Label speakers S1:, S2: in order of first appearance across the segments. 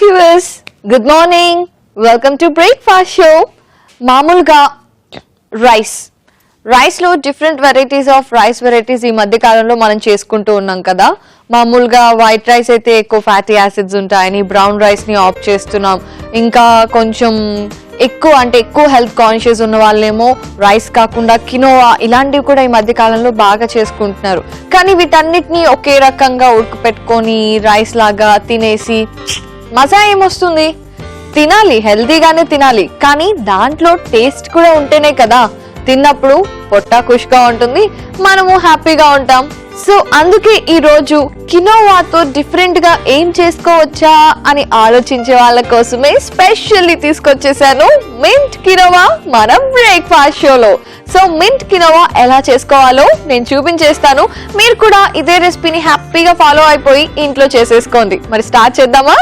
S1: viewers, good morning. Welcome to breakfast show. మామూలుగా rice లో different varieties of rice varieties ఈ మధ్య కాలంలో మనం చేసుకుంటూ ఉన్నాం కదా. మామూలుగా వైట్ రైస్ అయితే ఎక్కువ ఫ్యాటీ యాసిడ్స్ ఉంటాయని బ్రౌన్ రైస్ ని ఆప్ట్ చేస్తున్నాం. ఇంకా కొంచెం ఎక్కువ హెల్త్ కాన్షియస్ ఉన్న వాళ్ళేమో రైస్ కాకుండా కినోవా ఇలాంటివి కూడా ఈ మధ్య కాలంలో బాగా చేసుకుంటున్నారు. కానీ వీటన్నిటిని ఒకే రకంగా ఉడకపెట్టుకొని రైస్ లాగా తినేసి మజా ఏమొస్తుంది? తినాలి, హెల్తీగానే తినాలి, కానీ దాంట్లో టేస్ట్ కూడా ఉంటేనే కదా తిన్నప్పుడు పొట్ట ఖుష్గా ఉంటుంది, మనము హ్యాపీగా ఉంటాం. సో అందుకే ఈ రోజు కినోవాతో డిఫరెంట్ గా ఏం చేసుకోవచ్చా అని ఆలోచించే వాళ్ళ కోసమే స్పెషల్లీ తీసుకొచ్చేసాను మింట్ కినోవా మన బ్రేక్ఫాస్ట్ షోలో. సో మింట్ కినోవా ఎలా చేసుకోవాలో నేను చూపించేస్తాను. మీరు కూడా ఇదే రెసిపీని హ్యాపీగా ఫాలో అయిపోయి ఇంట్లో చేసేసుకోండి. మరి స్టార్ట్ చేద్దామా?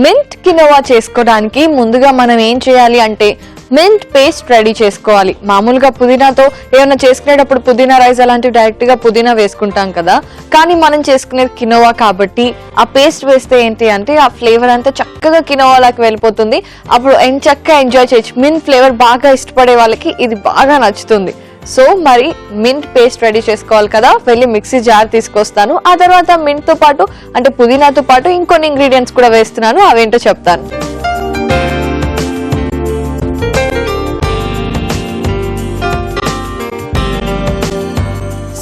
S1: మింట్ కినోవా చేసుకోవడానికి ముందుగా మనం ఏం చేయాలి అంటే మింట్ పేస్ట్ రెడీ చేసుకోవాలి. మామూలుగా పుదీనాతో ఏమైనా చేసుకునేటప్పుడు పుదీనా రైస్ అలాంటివి డైరెక్ట్ గా పుదీనా వేసుకుంటాం కదా, కానీ మనం చేసుకునేది కినోవా కాబట్టి ఆ పేస్ట్ వేస్తే ఏంటి అంటే ఆ ఫ్లేవర్ అంతా చక్కగా కినోవాలోకి వెళ్ళిపోతుంది. అప్పుడు చక్కగా ఎంజాయ్ చేయొచ్చు. మింట్ ఫ్లేవర్ బాగా ఇష్టపడే వాళ్ళకి ఇది బాగా నచ్చుతుంది. సో మరి మింట్ పేస్ట్ రెడీ చేసుకోవాలి కదా, వెళ్ళి మిక్సీ జార్ తీసుకొస్తాను. ఆ తర్వాత మింట్ తో పాటు అంటే పుదీనాతో పాటు ఇంకొన్ని ఇంగ్రీడియంట్స్ కూడా వేస్తున్నాను, అవేంటో చెప్తాను.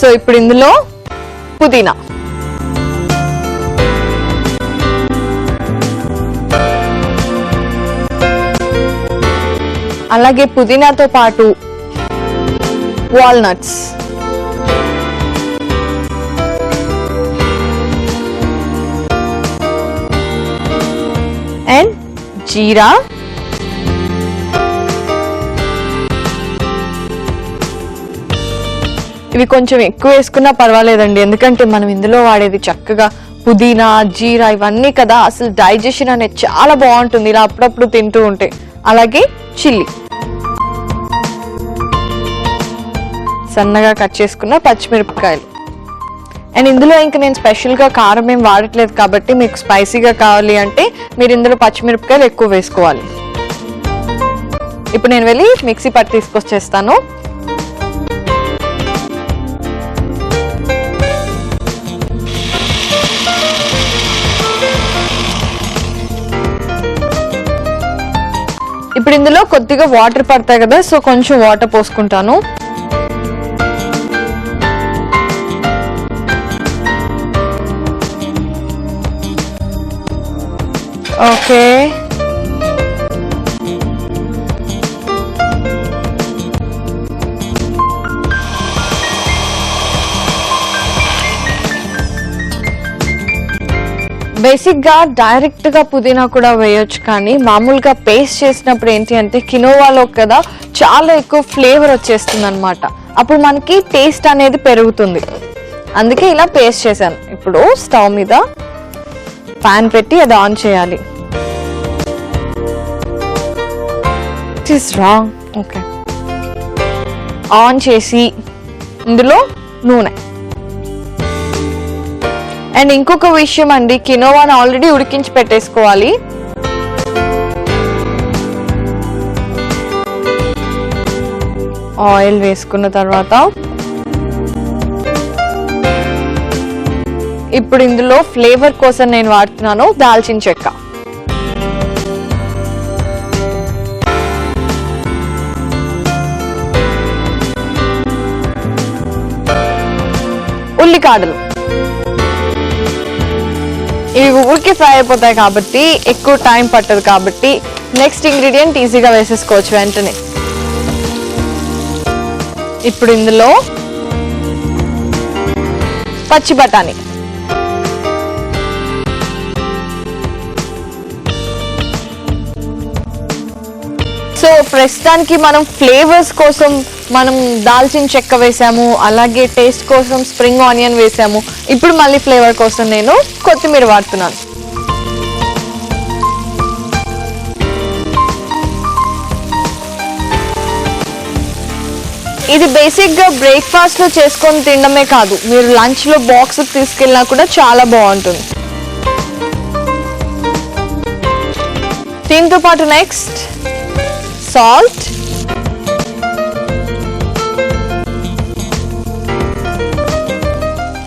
S1: సో ఇప్పుడు ఇందులో పుదీనా, అలాగే పుదీనాతో పాటు వాల్నట్స్, అండ్ జీరా, ఇవి కొంచెం ఎక్కువ వేసుకున్నా పర్వాలేదండి, ఎందుకంటే మనం ఇందులో వాడేది చక్కగా పుదీనా జీరా ఇవన్నీ కదా, అసలు డైజెషన్ అనేది చాలా బాగుంటుంది ఇలా అప్పుడప్పుడు తింటూ ఉంటే. అలాగే చిల్లీ, సన్నగా కట్ చేసుకున్న పచ్చిమిరపకాయలు. అండ్ ఇందులో ఇంకా నేను స్పెషల్గా కారం ఏం వాడట్లేదు కాబట్టి మీకు స్పైసీగా కావాలి అంటే మీరు ఇందులో పచ్చిమిరపకాయలు ఎక్కువ వేసుకోవాలి. ఇప్పుడు నేను వెళ్ళి మిక్సీ పట్టి తీసుకొచ్చేస్తాను. ఇప్పుడు ఇందులో కొద్దిగా వాటర్ పడతాయి కదా, సో కొంచెం వాటర్ పోసుకుంటాను. ఓకే, బేసిక్ గా డైరెక్ట్ గా పుదీనా కూడా వేయొచ్చు, కానీ మామూలుగా పేస్ట్ చేసినప్పుడు ఏంటి అంటే కినోవాలో కదా చాలా ఎక్కువ ఫ్లేవర్ వచ్చేస్తుంది అనమాట, అప్పుడు మనకి టేస్ట్ అనేది పెరుగుతుంది. అందుకే ఇలా పేస్ట్ చేశాను. ఇప్పుడు స్టవ్ మీద పాన్ పెట్టి అది ఆన్ చేయాలి. It is wrong. Okay, on చేసి ఇందులో నూనె. అండ్ ఇంకొక విషయం అండి, కినోవాని ఆల్రెడీ ఉడికించి పెట్టేసుకోవాలి. ఆయిల్ వేసుకున్న తర్వాత ఇప్పుడు ఇందులో ఫ్లేవర్ కోసం నేను వాడుతున్నాను దాల్చిన చెక్క, ఉల్లికాడలు. ఇవి ఊరికి ఫ్రై అయిపోతాయి కాబట్టి ఎక్కువ టైం పట్టదు కాబట్టి నెక్స్ట్ ఇంగ్రీడియంట్ ఈజీగా వేసేసుకోవచ్చు వెంటనే. ఇప్పుడు ఇందులో పచ్చి బఠానీ, సో ప్రస్తుతానికి మనం ఫ్లేవర్స్ కోసం మనం దాల్చిన చెక్క వేసాము, అలాగే టేస్ట్ కోసం స్ప్రింగ్ ఆనియన్ వేసాము. ఇప్పుడు మళ్ళీ ఫ్లేవర్ కోసం నేను కొత్తిమీర వాడుతున్నాను. ఇది బేసిక్గా బ్రేక్ఫాస్ట్లో చేసుకొని తినడమే కాదు, మీరు లంచ్లో బాక్స్ తీసుకెళ్ళినా కూడా చాలా బాగుంటుంది. దీంతో పాటు నెక్స్ట్ సాల్ట్,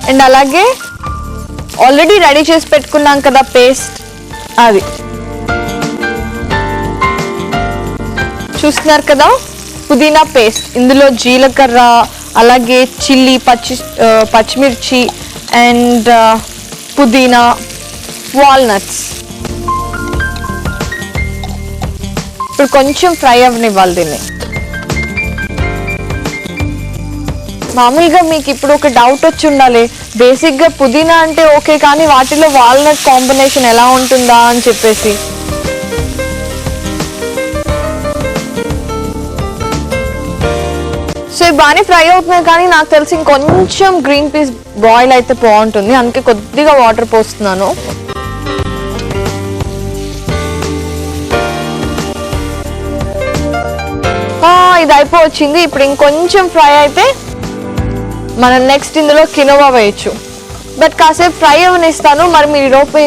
S1: అండ్ అలాగే ఆల్రెడీ రెడీ చేసి పెట్టుకున్నాం కదా పేస్ట్, అది చూస్తున్నారు కదా పుదీనా పేస్ట్. ఇందులో జీలకర్ర, అలాగే చిల్లీ, పచ్చిమిర్చి అండ్ పుదీనా, వాల్నట్స్. ఇప్పుడు కొంచెం ఫ్రై అవ్వనివ్వాలి దీన్ని. మామూలుగా మీకు ఇప్పుడు ఒక డౌట్ వచ్చి ఉండాలి, బేసిక్గా పుదీనా అంటే ఓకే కానీ వాటిలో వాల్నట్ కాంబినేషన్ ఎలా ఉంటుందా అని చెప్పేసి. సో ఇవి బాగానే ఫ్రై అవుతున్నాయి కానీ నాకు తెలిసి ఇంకొంచెం గ్రీన్ పీస్ బాయిల్ అయితే బాగుంటుంది, అందుకే కొద్దిగా వాటర్ పోస్తున్నాను. ఇది అయిపోవచ్చింది. ఇప్పుడు ఇంకొంచెం ఫ్రై అయితే మనం నెక్స్ట్ ఇందులో కినోవా వేయచ్చు. బట్ కాసేపు ఫ్రై అవనిస్తాను. మరి మీరు ఈరోజు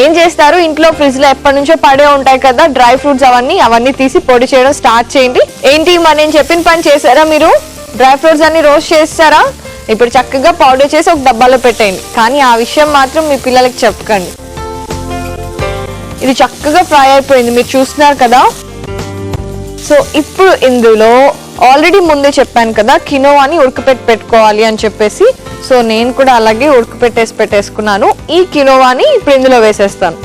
S1: ఏం చేస్తారు ఇంట్లో ఫ్రిడ్జ్లో ఎప్పటి నుంచో పడే ఉంటాయి కదా డ్రై ఫ్రూట్స్, అవన్నీ తీసి పొడి చేయడం స్టార్ట్ చేయండి. ఏంటి మరి నేను చెప్పిన పని చేశారా? మీరు డ్రై ఫ్రూట్స్ అన్ని రోస్ట్ చేస్తారా? ఇప్పుడు చక్కగా పౌడర్ చేసి ఒక డబ్బాలో పెట్టేయండి. కానీ ఆ విషయం మాత్రం మీ పిల్లలకి చెప్పకండి. ఇది చక్కగా ఫ్రై అయిపోయింది, మీరు చూస్తున్నారు కదా. సో ఇప్పుడు ఇందులో ఆల్రెడీ ముందే చెప్పాను కదా కినోవాని పెట్టుకోవాలి అని చెప్పేసి. సో నేను కూడా అలాగే పెట్టేసుకున్నాను. ఈ కినోవాని ఇప్పుడు ఇందులో వేసేస్తాను.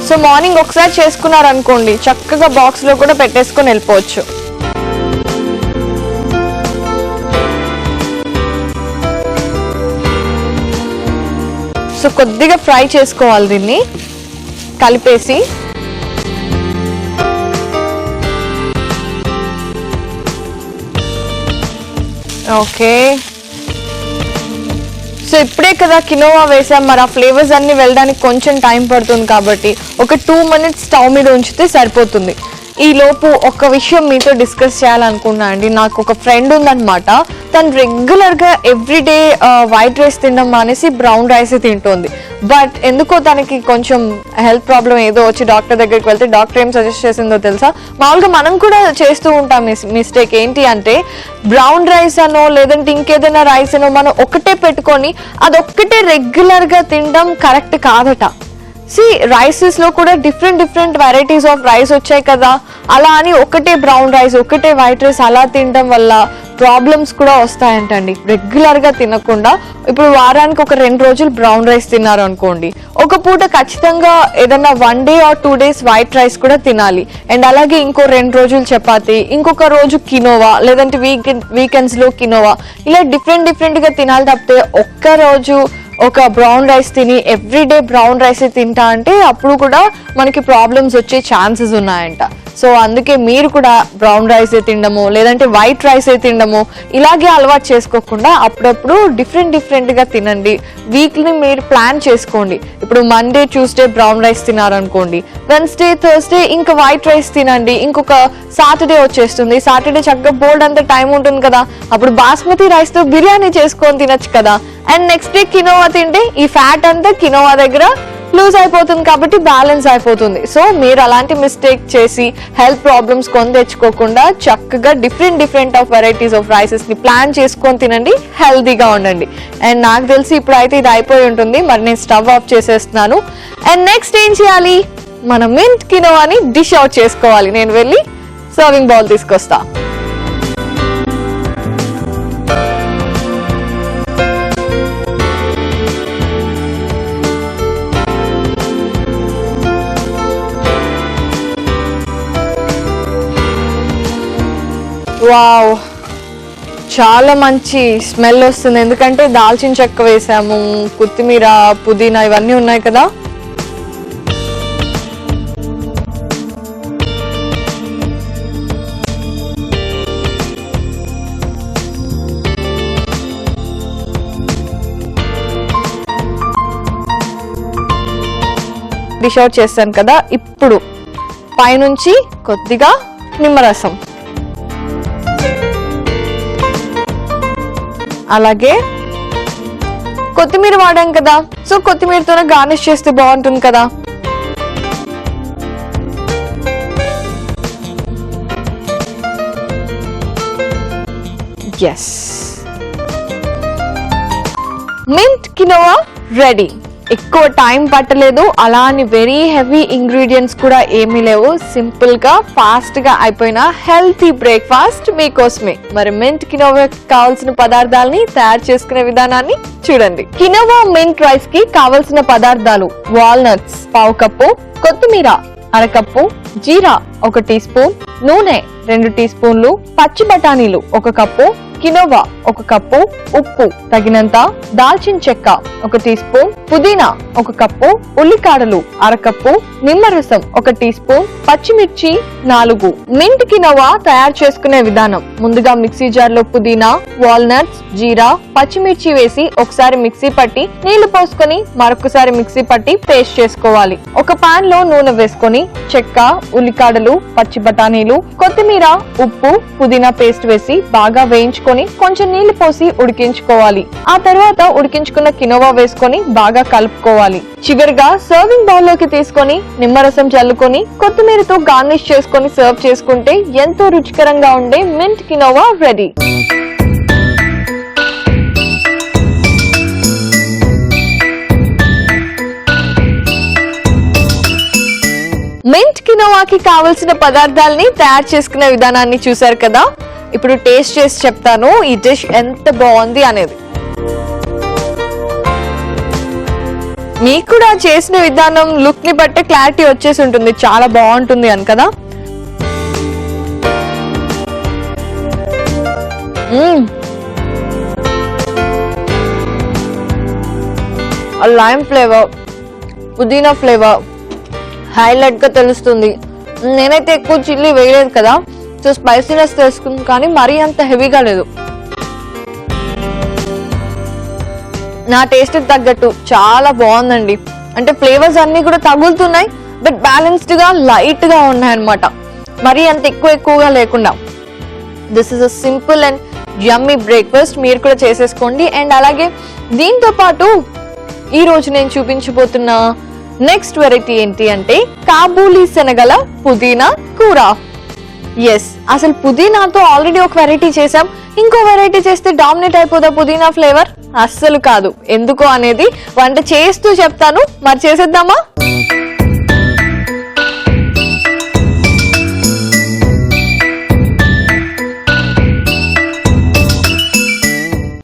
S1: సో మార్నింగ్ ఒకసారి చేసుకున్నారు అనుకోండి, చక్కగా బాక్స్లో కూడా పెట్టేసుకొని వెళ్ళిపోవచ్చు. సో కొద్దిగా ఫ్రై చేసుకోవాలి దీన్ని కలిపేసి. ఓకే, సో ఇప్పుడే కదా కినోవా వేసాం, మరి ఆ ఫ్లేవర్స్ అన్ని వెళ్ళడానికి కొంచెం టైం పడుతుంది కాబట్టి ఒక 2 minutes స్టవ్ మీద ఉంచితే సరిపోతుంది. ఈ లోపు ఒక విషయం మీతో డిస్కస్ చేయాలనుకున్నా అండి. నాకు ఒక ఫ్రెండ్ ఉందన్నమాట, తను రెగ్యులర్గా ఎవ్రీడే వైట్ రైస్ తినడం మానేసి బ్రౌన్ రైస్ తింటుంది. బట్ ఎందుకో తనకి కొంచెం హెల్త్ ప్రాబ్లం ఏదో వచ్చి డాక్టర్ దగ్గరికి వెళ్తే డాక్టర్ ఏం సజెస్ట్ చేసిందో తెలుసా? మామూలుగా మనం కూడా చేస్తూ ఉంటాం మిస్టేక్. ఏంటి అంటే బ్రౌన్ రైస్ అనో లేదంటే ఇంకేదైనా రైస్ అనో మనం ఒకటే పెట్టుకొని అదొక్కటే రెగ్యులర్గా తినడం కరెక్ట్ కాదట. రైసెస్లో కూడా డిఫరెంట్ వెరైటీస్ ఆఫ్ రైస్ వచ్చాయి కదా, అలా అని ఒకటే బ్రౌన్ రైస్ ఒకటే వైట్ రైస్ అలా తినడం వల్ల ప్రాబ్లమ్స్ కూడా వస్తాయంటండి. రెగ్యులర్గా తినకుండా ఇప్పుడు వారానికి ఒక 2 రోజులు బ్రౌన్ రైస్ తిన్నారు అనుకోండి, ఒక పూట ఖచ్చితంగా ఏదన్నా 1 day or 2 days white rice కూడా తినాలి. అండ్ అలాగే ఇంకో 2 రోజులు చపాతి, ఇంకొక రోజు కినోవా, లేదంటే వీకెండ్స్లో కినోవా, ఇలా డిఫరెంట్గా తినాలి. తప్పితే ఒక్క రోజు ఒక బ్రౌన్ రైస్ తిని ఎవ్రీడే బ్రౌన్ రైస్ తింటా అంటే అప్పుడు కూడా మనకి ప్రాబ్లమ్స్ వచ్చే ఛాన్సెస్ ఉన్నాయంట. సో అందుకే మీరు కూడా బ్రౌన్ రైస్ తినడము లేదంటే వైట్ రైస్ తినడము ఇలాగే అలవాటు చేసుకోకుండా అప్పుడప్పుడు డిఫరెంట్గా తినండి. వీక్లీ మీరు ప్లాన్ చేసుకోండి. ఇప్పుడు మండే ట్యూస్డే బ్రౌన్ రైస్ తినారనుకోండి, వెన్స్డే థర్స్డే ఇంకా వైట్ రైస్ తినండి. ఇంకొక సాటర్డే వచ్చేస్తుంది, సాటర్డే చక్కగా బోల్డ్ అంత టైం ఉంటుంది కదా, అప్పుడు బాస్మతి రైస్తో బిర్యానీ చేసుకొని తినచ్చు కదా. అండ్ నెక్స్ట్ డే కినోవా తింటే ఈ ఫ్యాట్ అంతా కినోవా దగ్గర లూజ్ అయిపోతుంది కాబట్టి బ్యాలెన్స్ అయిపోతుంది. సో మీరు అలాంటి మిస్టేక్ చేసి హెల్త్ ప్రాబ్లమ్స్ కొని తెచ్చుకోకుండా చక్కగా different of varieties of rices ని ప్లాన్ చేసుకొని తినండి, హెల్తీగా ఉండండి. అండ్ నాకు తెలిసి ఇప్పుడైతే ఇది అయిపోయి ఉంటుంది, మరి నేను స్టవ్ ఆఫ్ చేసేస్తున్నాను. అండ్ నెక్స్ట్ ఏం చేయాలి, మనం మింట్ కినోవాని డిష్ అవుట్ చేసుకోవాలి. నేను వెళ్ళి సర్వింగ్ బౌల్ తీసుకొస్తా. వావ్, చాలా మంచి స్మెల్ వస్తుంది, ఎందుకంటే దాల్చిన చెక్క వేసాము, కొత్తిమీర, పుదీనా ఇవన్నీ ఉన్నాయి కదా. డిష్ అవుట్ చేస్తాను కదా. ఇప్పుడు పైనుంచి కొద్దిగా నిమ్మరసం, అలాగే కొత్తిమీర వాడాం కదా, సో కొత్తిమీరతోనే గార్నిష్ చేస్తే బాగుంటుంది కదా. Yes, mint quinoa ready. ఎక్కువ టైం పట్టలేదు, అలా అని వెరీ హెవీ ఇంగ్రీడియంట్స్ కూడా ఏమీ లేవు. సింపుల్ గా ఫాస్ట్ గా అయిపోయిన హెల్తీ బ్రేక్ఫాస్ట్ మీకోసమే. మరి మింట్ కినోవా కావాల్సిన పదార్థాలని తయారు చేసుకునే విధానాన్ని చూడండి. కినోవా మింట్ రైస్ కి కావలసిన పదార్థాలు: వాల్నట్స్ పావు కప్పు, కొత్తిమీర అరకప్పు, జీరా 1 టీ స్పూన్, నూనె 2 టీ స్పూన్లు, పచ్చి బఠానీలు 1 కప్పు, కినోవా 1 కప్పు, ఉప్పు తగినంత, దాల్చిన చెక్క 1 టీ స్పూన్, పుదీనా 1 కప్పు, ఉల్లికాడలు అరకప్పు, నిమ్మరసం 1 టీ స్పూన్, పచ్చిమిర్చి 4. మింట్ కినోవా తయారు చేసుకునే విధానం: ముందుగా మిక్సీ జార్ లో పుదీనా, వాల్నట్స్, జీరా, పచ్చిమిర్చి వేసి ఒకసారి మిక్సీ పట్టి నీళ్లు పోసుకొని మరొకసారి మిక్సీ పట్టి పేస్ట్ చేసుకోవాలి. ఒక పాన్ లో నూనె వేసుకొని చెక్క, ఉల్లికాడలు, పచ్చి బఠానీలు, కొత్తిమీర, ఉప్పు, పుదీనా పేస్ట్ వేసి బాగా వేయించుకొని కొంచెం నీళ్లు పోసి ఉడికించుకోవాలి. ఆ తర్వాత ఉడికించుకున్న కినోవా వేసుకొని బాగా కలుపుకోవాలి. చివరిగా సర్వింగ్ బౌల్ లోకి తీసుకొని నిమ్మరసం చల్లుకొని కొత్తిమీరతో గార్నిష్ చేసుకొని సర్వ్ చేసుకుంటే ఎంతో రుచికరంగా ఉండే మింట్ కినోవా రెడీ. మింట్ కినోవాకి కావలసిన పదార్థాలని తయారు చేసుకునే విధానాన్ని చూసారు కదా. ఇప్పుడు టేస్ట్ చేసి చెప్తాను ఈ డిష్ ఎంత బాగుంది అనేది. మీకు కూడా చేసిన విధానం, లుక్ ని బట్టే క్లారిటీ వచ్చేసి ఉంటుంది, చాలా బాగుంటుంది అని కదా. లైమ్ ఫ్లేవర్, పుదీనా ఫ్లేవర్ హైలైట్ గా తెలుస్తుంది. నేనైతే ఎక్కువ చిల్లీ వేయలేదు కదా, సో స్పైసీనెస్ తెలుసుకుంది, కానీ మరీ అంత హెవీగా లేదు. నా టేస్ట్ తగ్గట్టు చాలా బాగుందండి. అంటే ఫ్లేవర్స్ అన్ని కూడా తగులుతున్నాయి, బట్ బ్యాలెన్స్డ్ గా లైట్ గా ఉన్నాయన్నమాట, మరీ అంత ఎక్కువగా లేకుండా. This is a simple and yummy breakfast. మీరు కూడా చేసేసుకోండి. అండ్ అలాగే దీంతో పాటు ఈ రోజు నేను చూపించబోతున్న నెక్స్ట్ వెరైటీ ఏంటి అంటే కాబూలీ శనగల పుదీనా కూర. ఎస్, అసలు పుదీనాతో ఆల్రెడీ ఒక వెరైటీ చేసాం, ఇంకో వెరైటీ చేస్తే డామినేట్ అయిపోదా పుదీనా ఫ్లేవర్? అస్సలు కాదు. ఎందుకో అనేది వంట చేస్తూ చెప్తాను. మరి చేసేద్దామా?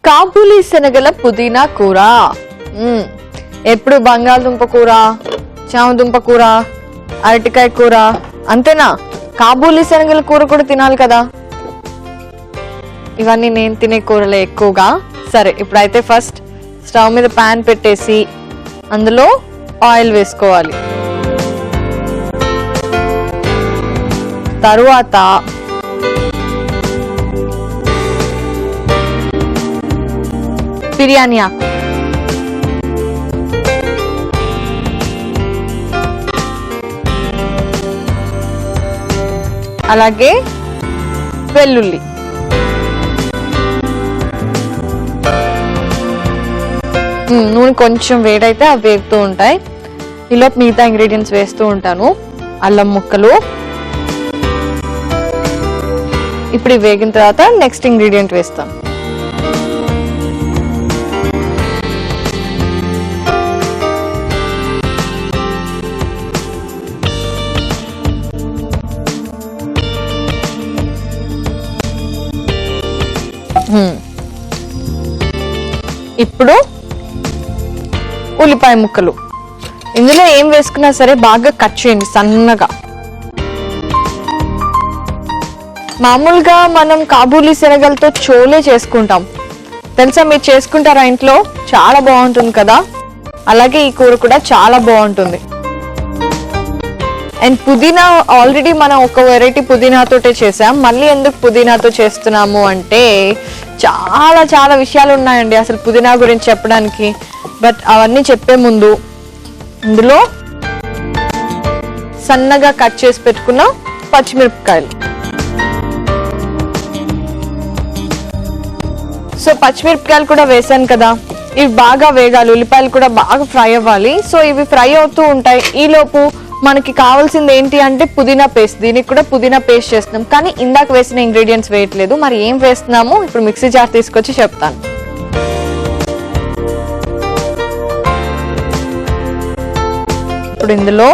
S1: కాబూలీ శనగల పుదీనా కూర. ఎప్పుడు బంగాళదుంప కూర, చామదుంప కూర, అరటికాయ కూర అంతేనా? కాబూలీ శనగల కూర కూడా తినాలి కదా. ఇవన్నీ నేను తినే కూరలే ఎక్కువగా. సరే, ఇప్పుడైతే ఫస్ట్ స్టవ్ మీద ప్యాన్ పెట్టేసి అందులో ఆయిల్ వేసుకోవాలి. తరువాత బిర్యానీ ఆకు, అలాగే వెల్లుల్లి, నూనె కొంచెం వేడైతే అవి వేగుతూ ఉంటాయి. ఈలోపు మిగతా ఇంగ్రీడియంట్స్ వేస్తూ ఉంటాను. అల్లం ముక్కలు. ఇప్పుడు వేగిన తర్వాత నెక్స్ట్ ఇంగ్రీడియంట్ వేస్తాం. ఇప్పుడు ఉల్లిపాయ ముక్కలు. ఇందులో ఏం వేసుకున్నా సరే బాగా కట్ చేయండి సన్నగా. మామూలుగా మనం కాబూలీ శనగలతో చోలే చేసుకుంటాం, తెలుసా? మీరు చేసుకుంటారా ఇంట్లో? చాలా బాగుంటుంది కదా. అలాగే ఈ కూర కూడా చాలా బాగుంటుంది. అండ్ పుదీనా ఆల్రెడీ మనం ఒక వెరైటీ పుదీనాతోటే చేసాం. మళ్ళీ ఎందుకు పుదీనాతో చేస్తున్నాము అంటే చాలా చాలా విషయాలు ఉన్నాయండి అసలు పుదీనా గురించి చెప్పడానికి. బట్ అవన్నీ చెప్పే ముందు ఇందులో సన్నగా కట్ చేసి పెట్టుకున్న పచ్చిమిరపకాయలు. సో పచ్చిమిరపకాయలు కూడా వేసాను కదా, ఇవి బాగా వేగాలి, ఉల్లిపాయలు కూడా బాగా ఫ్రై అవ్వాలి. సో ఇవి ఫ్రై అవుతూ ఉంటాయి. ఈలోపు మనకి కావాల్సింది ఏంటి అంటే పుదీనా పేస్ట్. దీనికి కూడా పుదీనా పేస్ట్ చేస్తున్నాం, కానీ ఇందాక వేసిన ఇంగ్రీడియంట్స్ వేయట్లేదు. మరి ఏం వేస్తున్నాము ఇప్పుడు మిక్సీ జార్ తీసుకొచ్చి చెప్తాను. ఇప్పుడు ఇందులో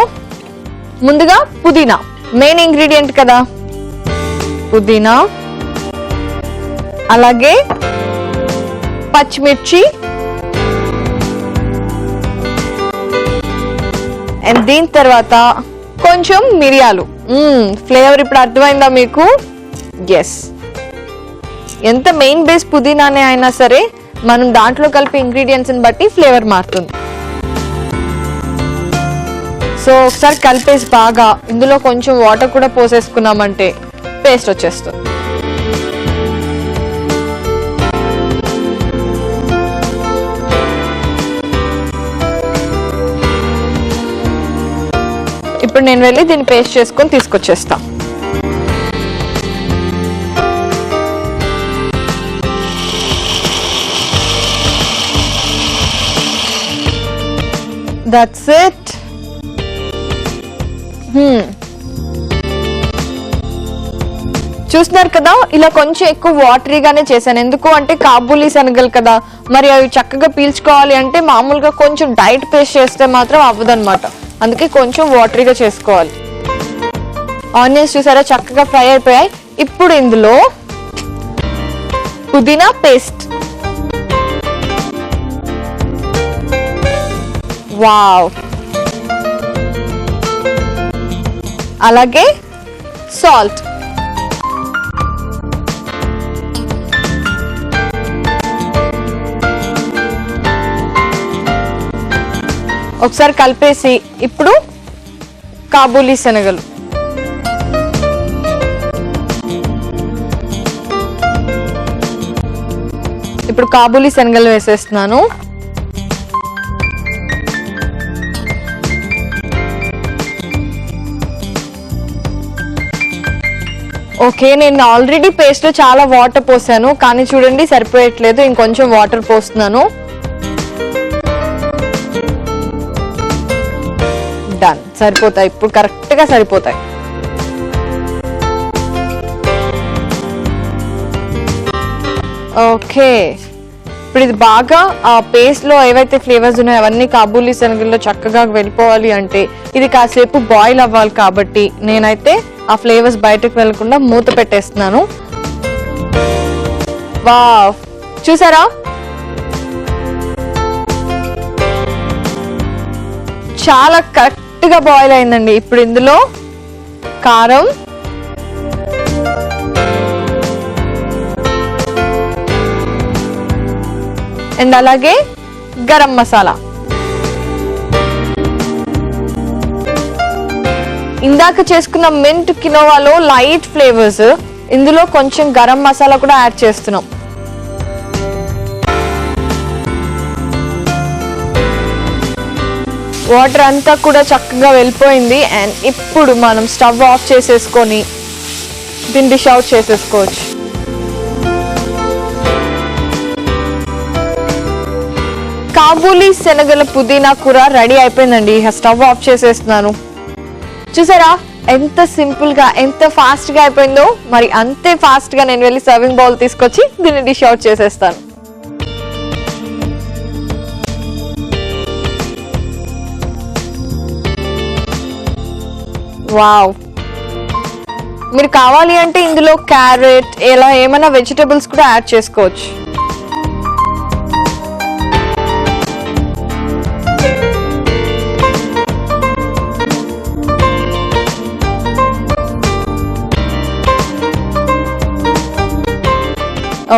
S1: ముందుగా పుదీనా మెయిన్ ఇంగ్రీడియంట్ కదా, పుదీనా, అలాగే పచ్చిమిర్చి, అండ్ దీని తర్వాత కొంచెం మిరియాలు. ఫ్లేవర్ ఇప్పుడు అర్థమైందా మీకు? ఎస్, ఎంత మెయిన్ బేస్ పుదీనానే అయినా సరే మనం దాంట్లో కలిపి ఇంగ్రీడియంట్స్ ని బట్టి ఫ్లేవర్ మారుతుంది. సో ఒకసారి కలిపేసి బాగా ఇందులో కొంచెం వాటర్ కూడా పోసేసుకున్నామంటే పేస్ట్ వచ్చేస్తుంది. ఇప్పుడు నేను వెళ్ళి దీన్ని పేస్ట్ చేసుకొని తీసుకొచ్చేస్తా. That's it. చూస్తున్నారు కదా, ఇలా కొంచెం ఎక్కువ వాటరీగానే చేశాను. ఎందుకు అంటే కాబూలీ శనగలు కదా, మరి అవి చక్కగా పీల్చుకోవాలి అంటే మామూలుగా కొంచెం డైట్ పేస్ట్ చేస్తే మాత్రం అవ్వదన్నమాట. అందుకే కొంచెం వాటరీగా చేసుకోవాలి. ఆనియన్స్ చూసారా చక్కగా ఫ్రై అయిపోయాయి. ఇప్పుడు ఇందులో పుదీనా పేస్ట్, వావ్, అలాగే సాల్ట్, ఒకసారి కలిపేసి ఇప్పుడు కాబూలీ శనగలు, ఇప్పుడు కాబూలీ శనగలు వేసేస్తున్నాను. ఓకే, నేను ఆల్రెడీ పేస్ట్ లో చాలా వాటర్ పోసాను, కానీ చూడండి సరిపోయట్లేదు, ఇంకొంచెం వాటర్ పోస్తున్నాను. డన్, సరిపోతాయి, ఇప్పుడు కరెక్ట్ గా సరిపోతాయి. ఓకే, ఇప్పుడు ఇది బాగా ఆ పేస్ట్ లో ఏవైతే ఫ్లేవర్స్ ఉన్నాయో అవన్నీ కాబూలీ శనగల్లో చక్కగా వెళ్ళిపోవాలి అంటే ఇది కాసేపు బాయిల్ అవ్వాలి. కాబట్టి నేనైతే ఆ ఫ్లేవర్స్ బయటకు వెళ్లకుండా మూత పెట్టేస్తున్నాను. వావ్, చూసారా చాలా కరెక్ట్ గా బాయిల్ అయిందండి. ఇప్పుడు ఇందులో కారం, అండ్ అలాగే గరం మసాలా. ఇందాక చేసుకున్న మింట్ కినోవాలో లైట్ ఫ్లేవర్స్, ఇందులో కొంచెం గరం మసాలా కూడా యాడ్ చేస్తున్నాం. వాటర్ అంతా కూడా చక్కగా వెళ్ళిపోయింది. అండ్ ఇప్పుడు మనం స్టవ్ ఆఫ్ చేసేసుకొని దీన్ని డిష్ అవుట్ చేసేసుకోవచ్చు. కాబూలీ శనగల పుదీనా కూర రెడీ అయిపోయిందండి. స్టవ్ ఆఫ్ చేసేస్తున్నాను. చూసారా ఎంత సింపుల్ గా ఎంత ఫాస్ట్ గా అయిపోయిందో. మరి అంతే ఫాస్ట్ గా నేను వెళ్ళి సర్వింగ్ బౌల్ తీసుకొచ్చి దీన్ని డిష్ అవుట్ చేసేస్తాను. వావ్, మీరు కావాలి అంటే ఇందులో క్యారెట్ ఇలా ఏమైనా వెజిటబుల్స్ కూడా యాడ్ చేసుకోవచ్చు.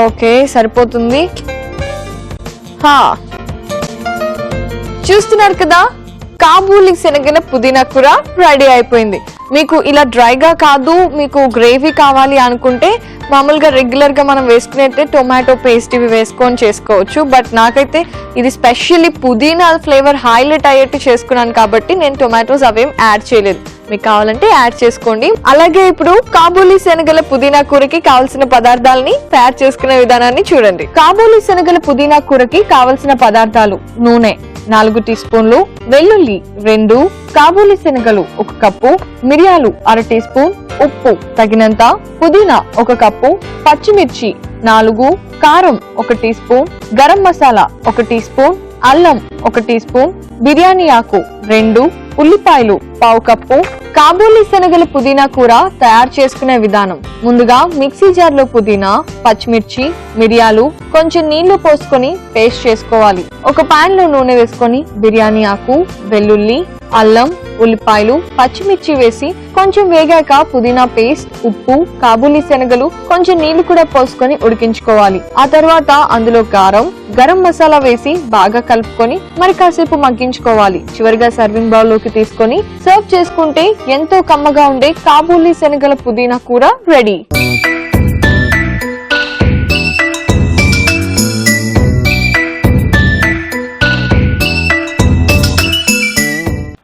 S1: ఓకే, సరిపోతుంది. చూస్తున్నారు కదా, కాబూలీ శనగల పుదీనా కూర రెడీ అయిపోయింది. మీకు ఇలా డ్రైగా కాదు, మీకు గ్రేవీ కావాలి అనుకుంటే మామూలుగా రెగ్యులర్ గా మనం వేసుకునేట్టే టొమాటో పేస్ట్ ఇవి వేసుకొని చేసుకోవచ్చు. బట్ నాకైతే ఇది స్పెషల్లీ పుదీనా ఫ్లేవర్ హైలైట్ అయ్యేట్టు చేసుకున్నాను కాబట్టి నేను టొమాటోస్ అవేం యాడ్ చేయలేదు. మీకు కావాలంటే యాడ్ చేసుకోండి. అలాగే ఇప్పుడు కాబూలీ శనగల పుదీనా కూరకి కావాల్సిన పదార్థాలని తయారు చేసుకునే విధానాన్ని చూడండి. కాబూలీ శనగల పుదీనా కూరకి కావలసిన పదార్థాలు: నూనె 4 టీ స్పూన్లు, వెల్లుల్లి 2, కాబూలీ శనగలు 1 కప్పు, మిరియాలు 1/2 టీ స్పూన్, ఉప్పు తగినంత, పుదీనా 1 కప్పు, పచ్చిమిర్చి 4, కారం 1 teaspoon, garam masala 1 teaspoon, అల్లం 1 టీ స్పూన్, బిర్యానీ ఆకు 2, ఉల్లిపాయలు 1/2 కప్పు. కాబూలీ శనగల పుదీనా కూర తయారు చేసుకునే విధానం: ముందుగా మిక్సీ జార్ లో పుదీనా, పచ్చిమిర్చి, మిరియాలు కొంచెం నీళ్లు పోసుకొని పేస్ట్ చేసుకోవాలి. ఒక పాన్ లో నూనె వేసుకొని బిర్యానీ ఆకు, వెల్లుల్లి, అల్లం, ఉల్లిపాయలు, పచ్చిమిర్చి వేసి కొంచెం వేగాక పుదీనా పేస్ట్, ఉప్పు, కాబూలీ శనగలు కొంచెం నీళ్లు కూడా పోసుకొని ఉడికించుకోవాలి. ఆ తర్వాత అందులో కారం, గరం మసాలా వేసి బాగా కలుపుకొని మరి కాసేపు మగ్గించుకోవాలి. చివరిగా సర్వింగ్ బౌల్ లోకి తీసుకొని సర్వ్ చేసుకుంటే ఎంతో కమ్మగా ఉండే కాబూలీ శనగల పుదీనా కూర రెడీ.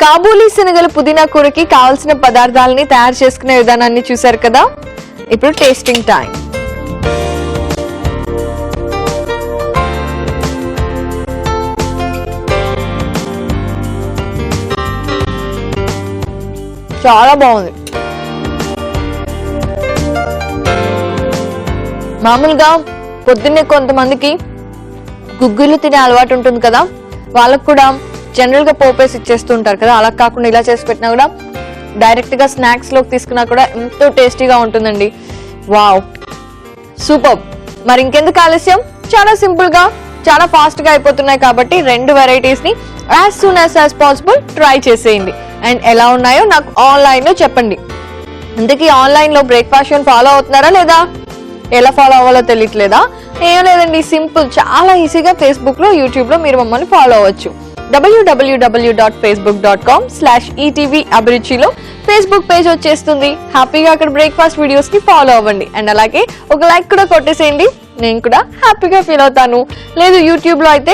S1: కాబూలీ శనగల పుదీనా కూరకి కావాల్సిన పదార్థాలని తయారు చేసుకునే విధానాన్ని చూసారు కదా. ఇప్పుడు టేస్టింగ్ టైం. చాలా బాగుంది. మామూలుగా పొద్దున్నే కొంతమందికి గుగ్గిళ్ళు తినే అలవాటు ఉంటుంది కదా, వాళ్ళకు కూడా జనరల్ గా పోపేసి ఇచ్చేస్తుంటారు కదా. అలా కాకుండా ఇలా చేసి పెట్టినా కూడా డైరెక్ట్ గా స్నాక్స్ లోకి తీసుకున్నా కూడా ఎంతో టేస్టీగా ఉంటుందండి. Wow, super. మరి ఇంకెందుకు ఆలస్యం, చాలా సింపుల్ గా చాలా ఫాస్ట్ గా అయిపోతున్నాయి కాబట్టి 2 వెరైటీస్ ని as soon as possible try చేసేయండి. అండ్ ఎలా ఉన్నాయో నాకు ఆన్లైన్ లో చెప్పండి. అందుకే ఆన్లైన్ లో బ్రేక్ఫాస్ట్ ఫాలో అవుతున్నారా లేదా? ఎలా ఫాలో అవ్వాలో తెలియట్లేదా? ఏం లేదండి, సింపుల్, చాలా ఈజీగా ఫేస్బుక్ లో, యూట్యూబ్ లో మీరు మమ్మల్ని ఫాలో అవ్వచ్చు. www.facebook.com/ETV అభిరుచిలో ఫేస్బుక్ పేజ్ వచ్చేస్తుంది. హ్యాపీగా అక్కడ బ్రేక్ఫాస్ట్ వీడియోస్ ని ఫాలో అవ్వండి. అండ్ అలాగే ఒక లైక్ కూడా కొట్టేసేయండి, నేను కూడా హ్యాపీగా ఫీల్ అవుతాను. లేదు యూట్యూబ్ లో అయితే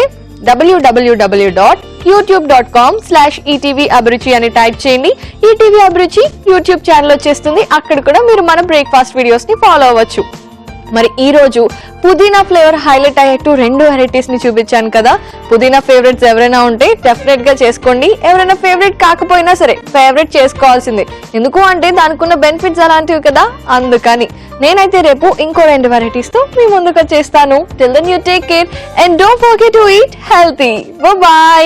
S1: www.youtube.com/ETV అభిరుచి అని టైప్ చేయండి. ఈటీవీ అభిరుచి యూట్యూబ్ ఛానల్ వచ్చేస్తుంది. అక్కడ కూడా మీరు మన బ్రేక్ఫాస్ట్ వీడియోస్ ని ఫాలో అవ్వచ్చు. మరి ఈ రోజు పుదీనా ఫ్లేవర్ హైలైట్ అయ్యేట్టు 2 వెరైటీస్ ని చూపించాను కదా. పుదీనా ఫేవరెట్స్ ఎవరైనా ఉంటే డెఫినెట్ గా చేసుకోండి. ఎవరైనా ఫేవరెట్ కాకపోయినా సరే ఫేవరెట్ చేసుకోవాల్సిందే. ఎందుకు అంటే దానికున్న బెనిఫిట్స్ అలాంటివి కదా, అందుకని. నేనైతే రేపు ఇంకో 2 వెరైటీస్ తో మీ ముందుకు వచ్చేస్తాను. Till then you take care and don't forget to eat healthy. By.